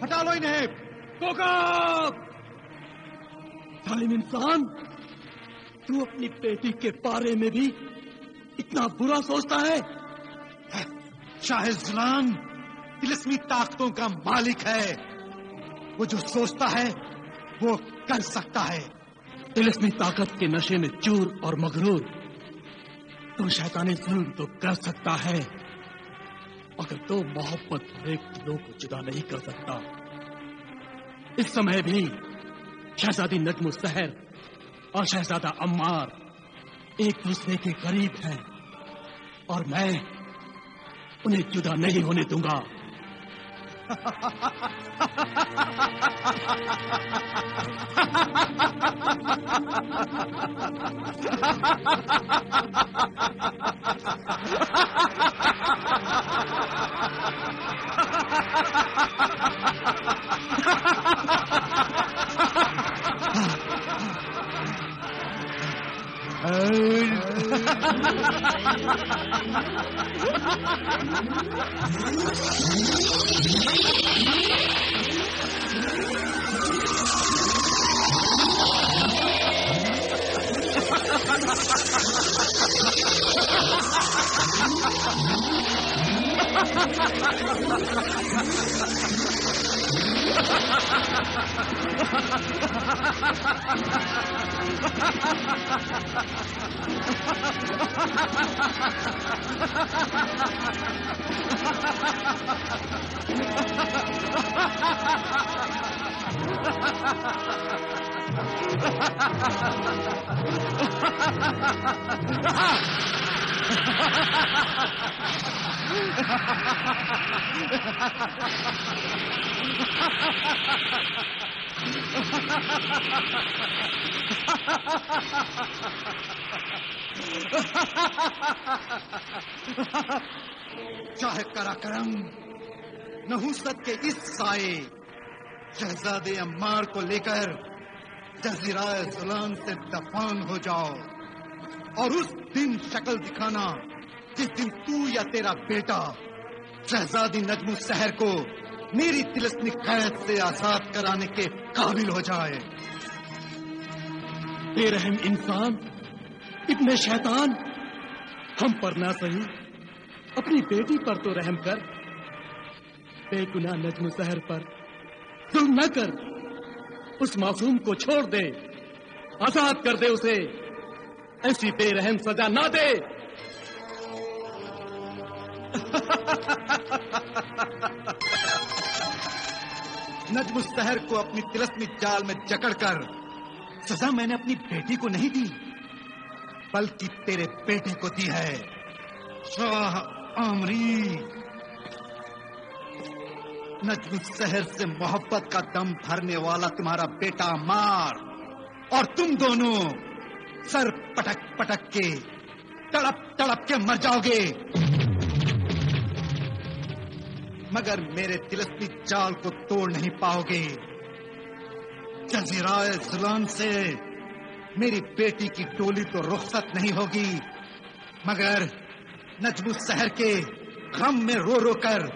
हटा लो इन्हें। जालिम इंसान, तू अपनी बेटी के बारे में भी इतना बुरा सोचता है? शाह ज़ुलान तिलिस्मी ताकतों का मालिक है। वो जो सोचता है वो कर सकता है। तिलिस्मी ताकत के नशे में चूर और मगरूर तो शैतानी जुल्म तो कर सकता है, मगर तो मोहब्बत भरे दिलों को जुदा नहीं कर सकता। इस समय भी शहजादी नजमुस सहर और शहजादा अम्मार एक दूसरे के करीब हैं और मैं उन्हें जुदा नहीं होने दूंगा। चाहे कराकरम नहुसत के इस साए शहजादे अम्मार को लेकर जज़ीराए ज़ुलान से दफन हो जाओ और उस दिन शक्ल दिखाना जिस दिन तू या तेरा बेटा शहजादी नजमुस सहर को मेरी तिलिस्मी कैद से आजाद कराने के काबिल हो जाए। बेरहम इंसान, इब्ने शैतान, हम पर ना सही अपनी बेटी पर तो रहम कर। बेगुनाह नजमुस सहर पर जुल्म न कर, उस मासूम को छोड़ दे, आजाद कर दे उसे, ऐसी बेरहम सजा ना दे। नजमुस सहर को अपनी तिलिस्मी जाल में जकड़कर सजा मैंने अपनी बेटी को नहीं दी, बल्कि तेरे बेटे को दी है। शाह आमरी, नजमुस सहर से मोहब्बत का दम भरने वाला तुम्हारा बेटा अम्मार और तुम दोनों सर पटक पटक के तड़प तड़प के मर जाओगे, मगर मेरे तिलिस्मी जाल को तोड़ नहीं पाओगे। जज़ीराए ज़ुलान से मेरी बेटी की टोली तो रुखसत नहीं होगी, मगर नजमुस सहर के गम में रो रो कर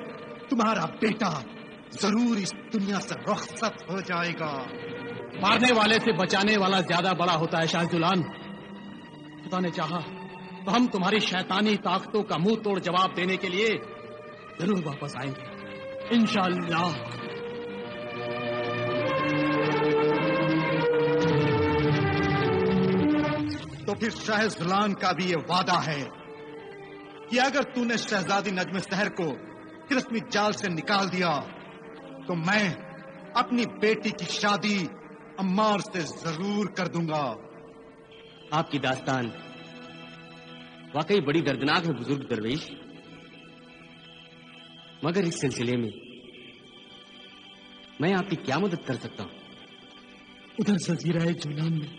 तुम्हारा बेटा जरूर इस दुनिया से रुखसत हो जाएगा। मारने वाले से बचाने वाला ज्यादा बड़ा होता है शाह ज़ुलान। खुदा ने चाहा तो हम तुम्हारी शैतानी ताकतों का मुंह तोड़ जवाब देने के लिए जरूर वापस आएंगे, इंशाअल्लाह। तो फिर शाह ज़ुलान का भी ये वादा है कि अगर तूने शहजादी नजमुस सहर को तिलिस्मी जाल से निकाल दिया तो मैं अपनी बेटी की शादी अम्मार से जरूर कर दूंगा। आपकी दास्तान वाकई बड़ी दर्दनाक है बुजुर्ग दरवेश, मगर इस सिलसिले में मैं आपकी क्या मदद कर सकता हूं? उधर जज़ीराए ज़ुलान में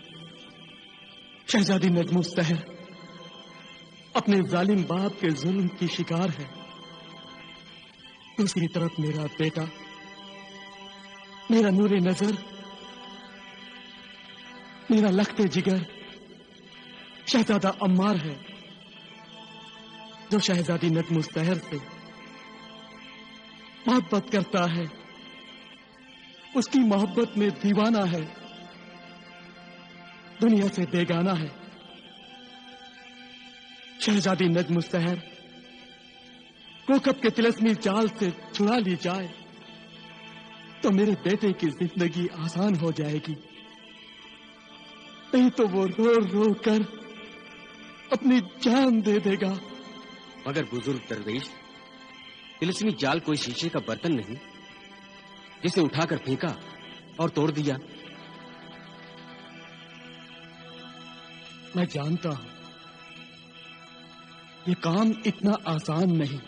शहजादी नजमुस सहर अपने जालिम बाप के जुल्म की शिकार है, दूसरी तरफ मेरा बेटा, मेरा नूरे नजर, मेरा लखते जिगर शहजादा अम्मार है, जो शहजादी नजमुस सहर से मोहब्बत करता है, उसकी मोहब्बत में दीवाना है, दुनिया से बेगाना है। शहजादी नज्म सहर कोकब के तिलस्मी जाल से छुड़ा ली जाए तो मेरे बेटे की जिंदगी आसान हो जाएगी, नहीं तो वो रो रो कर अपनी जान दे देगा। मगर बुजुर्ग दरवेश, तिलस्मी जाल कोई शीशे का बर्तन नहीं जिसे उठाकर फेंका और तोड़ दिया। मैं जानता हूं ये काम इतना आसान नहीं,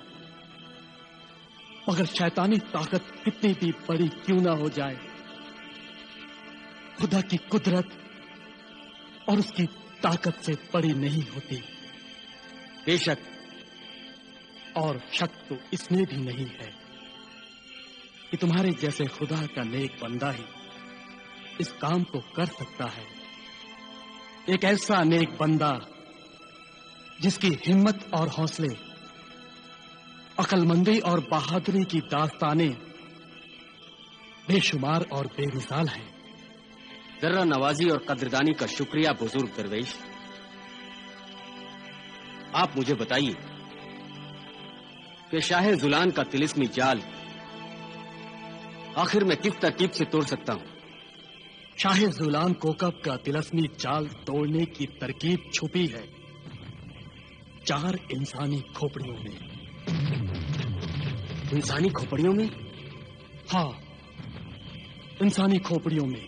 मगर शैतानी ताकत कितनी भी बड़ी क्यों ना हो जाए, खुदा की कुदरत और उसकी ताकत से बड़ी नहीं होती। बेशक, और शक तो इसमें भी नहीं है कि तुम्हारे जैसे खुदा का नेक बंदा ही इस काम को कर सकता है। एक ऐसा नेक बंदा जिसकी हिम्मत और हौसले, अक्लमंदी और बहादुरी की दास्तानें बेशुमार और बेमिसाल हैं। जर्रा नवाजी और कद्रदानी का शुक्रिया बुजुर्ग दरवेश। आप मुझे बताइए कि शाह जुलान का तिलिस्मी जाल आखिर मैं किस तरकीब से तोड़ सकता हूं? शाह जुलान कोकब का तिलस्मी जाल तोड़ने की तरकीब छुपी है 4 इंसानी खोपड़ियों में। इंसानी खोपड़ियों में? हाँ, इंसानी खोपड़ियों में,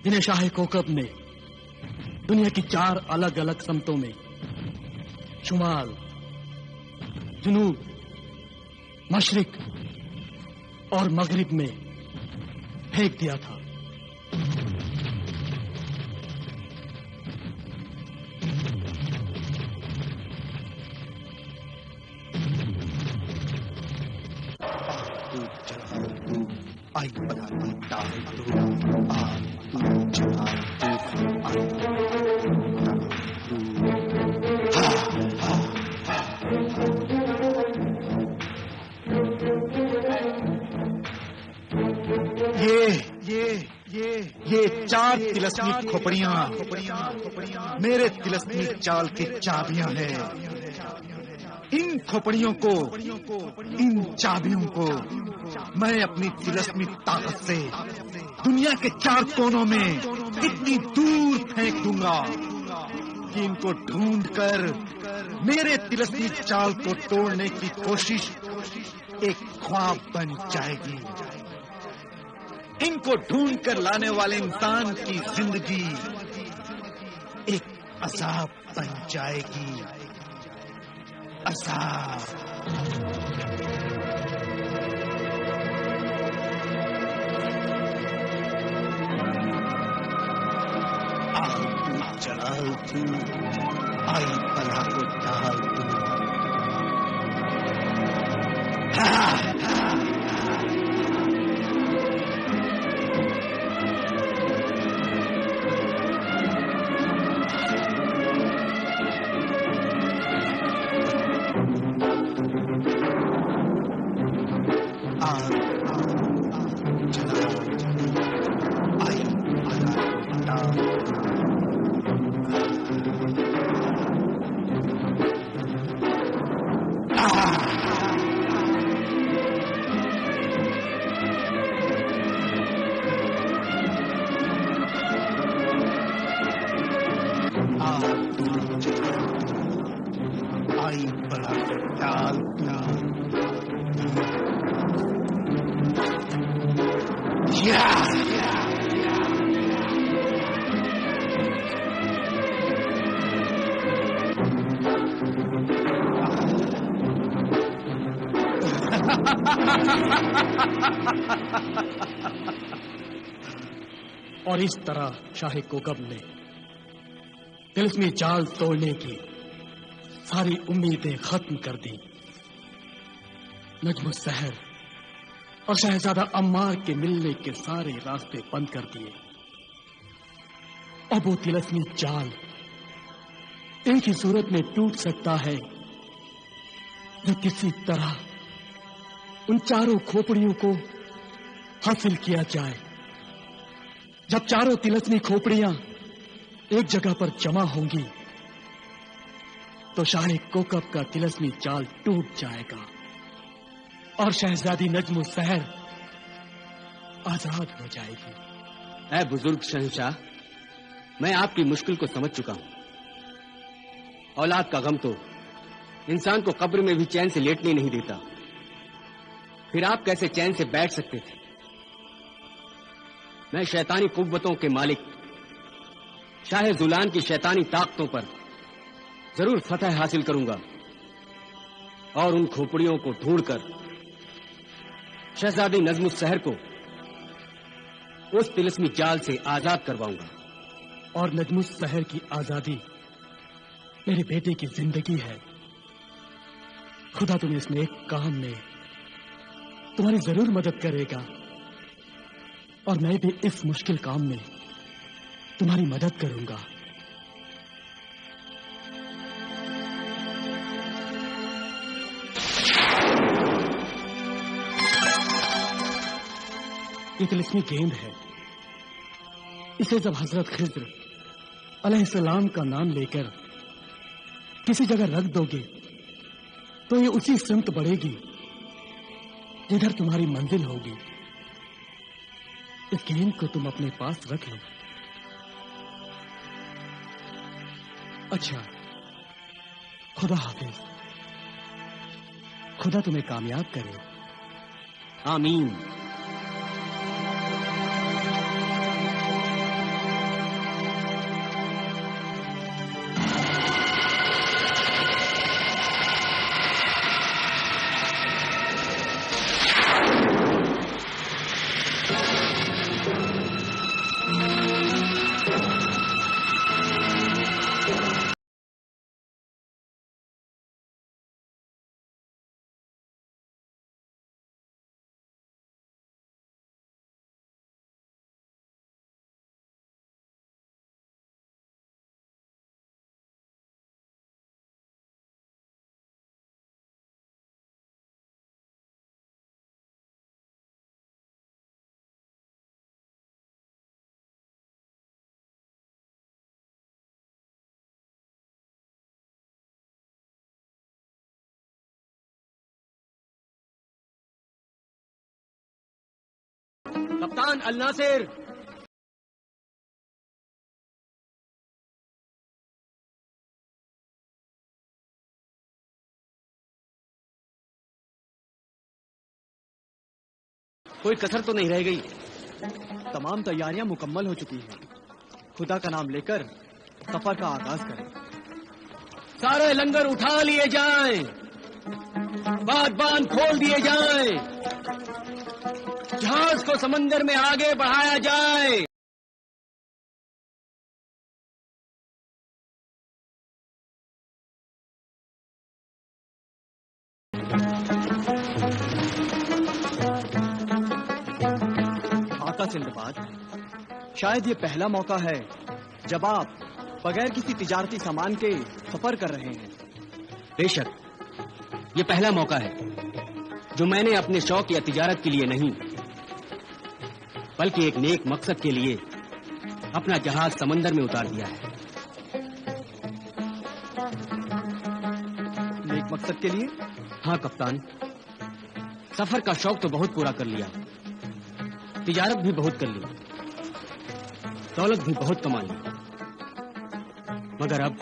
जिन्हें शाह कोकब ने दुनिया की 4 अलग अलग समतों में, शुमाल, जुनूब, मशरिक और मगरिब में फेंक दिया था। आई बना डाल ये 4 तिलस्मी खोपड़ियां मेरे तिलस्मी चाल की चाबियां हैं। इन खोपड़ियों को, इन चाबियों को मैं अपनी तिलस्मी ताकत से दुनिया के 4 कोनों में इतनी दूर फेंक दूंगा कि इनको ढूंढकर मेरे तिलस्मी चाल को तोड़ने की कोशिश एक ख्वाब बन जाएगी। इनको ढूंढकर लाने वाले इंसान की जिंदगी एक अजाब बन जाएगी। अजाब। जलाल तू, आई बला को डाल तू। और इस तरह शाह कोकब ने तिलस्मी जाल तोड़ने की सारी उम्मीदें खत्म कर दी। नज्म सहर और शहजादा अम्मार के मिलने के सारे रास्ते बंद कर दिए। अब वो तिलस्मी जाल एक ही सूरत में टूट सकता है जो किसी तरह उन चारों खोपड़ियों को हासिल किया जाए। जब चारों तिलस्मी खोपड़ियां एक जगह पर जमा होंगी तो शाही कोकब का तिलस्मी जाल टूट जाएगा और शहजादी नज्म सहर आजाद हो जाएगी। ऐ बुजुर्ग शहंशाह, मैं आपकी मुश्किल को समझ चुका हूं। औलाद का गम तो इंसान को कब्र में भी चैन से लेटने नहीं देता, फिर आप कैसे चैन से बैठ सकते थे? मैं शैतानी कुव्वतों के मालिक शाह जुलान की शैतानी ताकतों पर जरूर फतह हासिल करूंगा और उन खोपड़ियों को ढूंढकर शहजादी नज्म सहर को उस तिलस्मी जाल से आजाद करवाऊंगा। और नज्म सहर की आजादी मेरे बेटे की जिंदगी है। खुदा तुम्हें इस नेक काम में तुम्हारी जरूर मदद करेगा और मैं भी इस मुश्किल काम में तुम्हारी मदद करूंगा। ये तिलस्मी गेंद है। इसे जब हजरत खिज्र अलैहिस्सलाम का नाम लेकर किसी जगह रख दोगे तो ये उसी सिमत बढ़ेगी जिधर तुम्हारी मंजिल होगी। इस गेंद को तुम अपने पास रख लो। अच्छा, खुदा हाफिज। खुदा तुम्हें कामयाब करे। आमीन। कप्तान अल नासिर, कोई कसर तो नहीं रह गई? तमाम तैयारियां मुकम्मल हो चुकी हैं। खुदा का नाम लेकर सफर का आगाज करें। सारे लंगर उठा लिए जाएं, बांध खोल दिए जाएं, जहाज को समंदर में आगे बढ़ाया जाए। आका सिंदबाद, शायद ये पहला मौका है जब आप बगैर किसी तिजारती सामान के सफर कर रहे हैं। बेशक ये पहला मौका है जो मैंने अपने शौक या तिजारत के लिए नहीं बल्कि एक नेक मकसद के लिए अपना जहाज समंदर में उतार दिया है। नेक मकसद के लिए? हाँ कप्तान, सफर का शौक तो बहुत पूरा कर लिया, तिजारत भी बहुत कर ली, दौलत भी बहुत कमा ली, मगर अब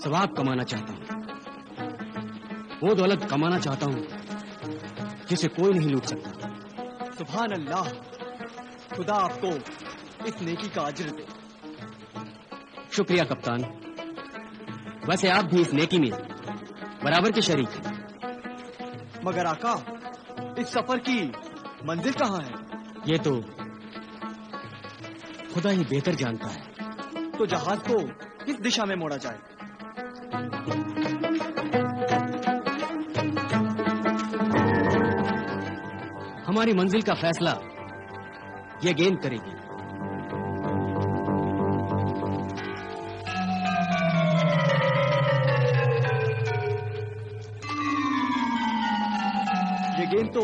सवाब कमाना चाहता हूँ। वो दौलत कमाना चाहता हूँ जिसे कोई नहीं लूट सकता। सुभान अल्लाह, खुदा आपको इस नेकी का अज्र दे। शुक्रिया कप्तान। वैसे आप भी इस नेकी में बराबर के शरीक हैं। मगर आका, इस सफर की मंजिल कहाँ है? ये तो खुदा ही बेहतर जानता है। तो जहाज को किस दिशा में मोड़ा जाए? हमारी मंजिल का फैसला ये गेंद करेगी। ये गेंद तो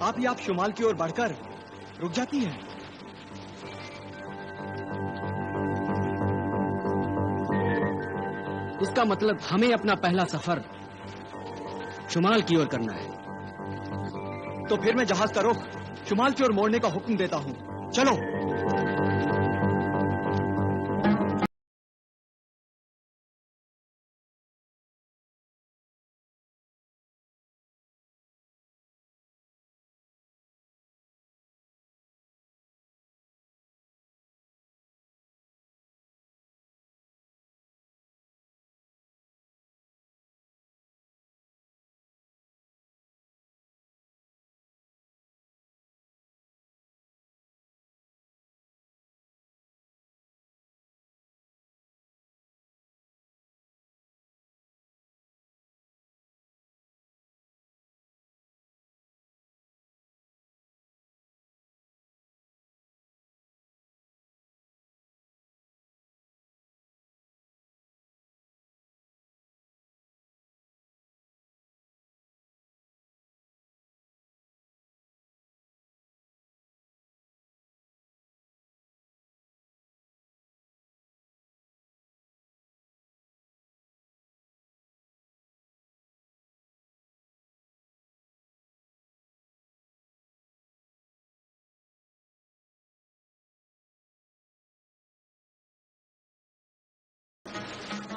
आप शुमाल की ओर बढ़कर रुक जाती है। इसका मतलब हमें अपना पहला सफर शुमाल की ओर करना है। तो फिर मैं जहाज का रुख शुमाल की ओर मोड़ने का हुक्म देता हूं। चलो।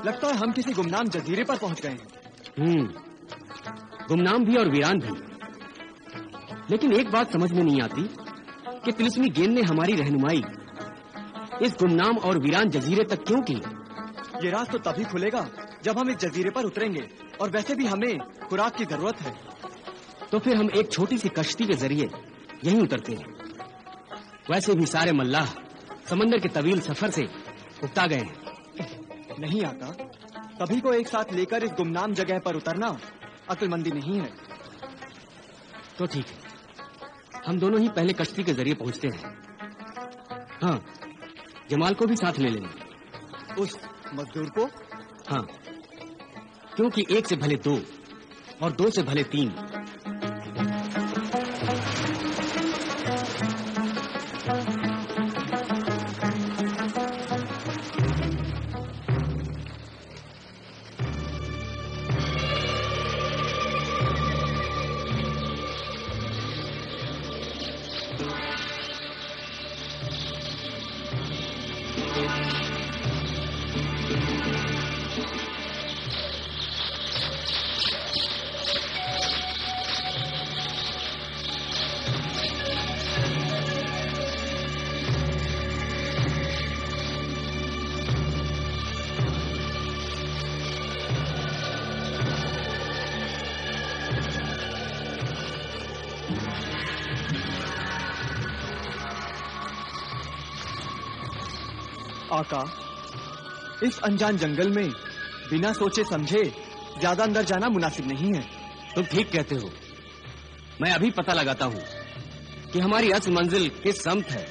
लगता है हम किसी गुमनाम जजीरे पर पहुंच गए हैं। गुमनाम भी और वीरान भी। लेकिन एक बात समझ में नहीं आती कि तिलिस्मी गेंद ने हमारी रहनुमाई इस गुमनाम और वीरान जजीरे तक क्यों की। ये रात तो तभी खुलेगा जब हम इस जजीरे पर उतरेंगे, और वैसे भी हमें खुराक की जरूरत है। तो फिर हम एक छोटी सी कश्ती के जरिए यहीं उतरते हैं। वैसे भी सारे मल्लाह समंदर के तवील सफर से उकता गए हैं। नहीं आका, सभी को एक साथ लेकर इस गुमनाम जगह पर उतरना अक्लमंदी नहीं है। तो ठीक है, हम दोनों ही पहले कश्ती के जरिए पहुंचते हैं। हाँ, जमाल को भी साथ ले लेंगे। उस मजदूर को? हाँ, क्योंकि एक से भले दो और दो से भले तीन। आका, इस अनजान जंगल में बिना सोचे समझे ज्यादा अंदर जाना मुनासिब नहीं है। तुम ठीक कहते हो। मैं अभी पता लगाता हूँ कि हमारी असल मंजिल किस समत है।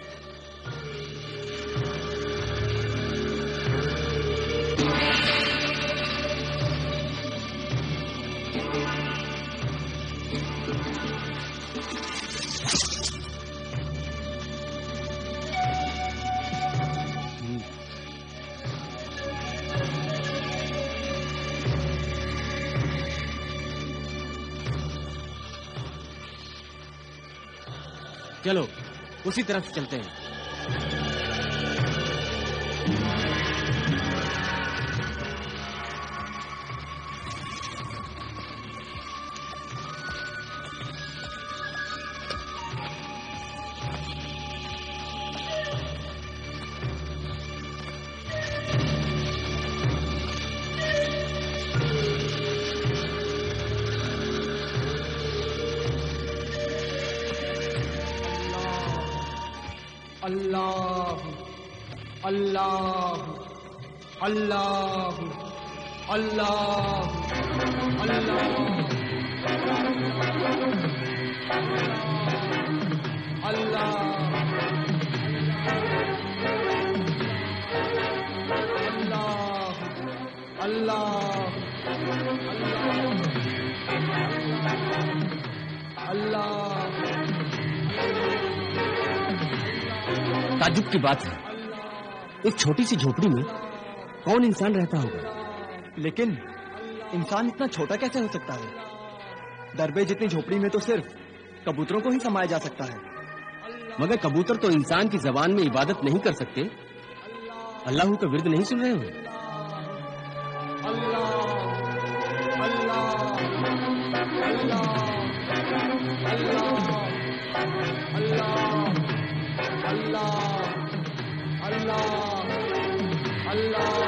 चलो उसी तरफ चलते हैं। अल्लाह अल्लाह अल्लाह अल्लाह अल्लाह अल्लाह अल्लाह अल्लाह ताज्जुब की बात है, एक छोटी सी झोपड़ी में कौन इंसान रहता होगा? लेकिन इंसान इतना छोटा कैसे हो सकता है? दरबे जितनी झोपड़ी में तो सिर्फ कबूतरों को ही समाया जा सकता है। मगर कबूतर तो इंसान की जबान में इबादत नहीं कर सकते। अल्लाह का विर्द नहीं सुन रहे हो? अल्लाह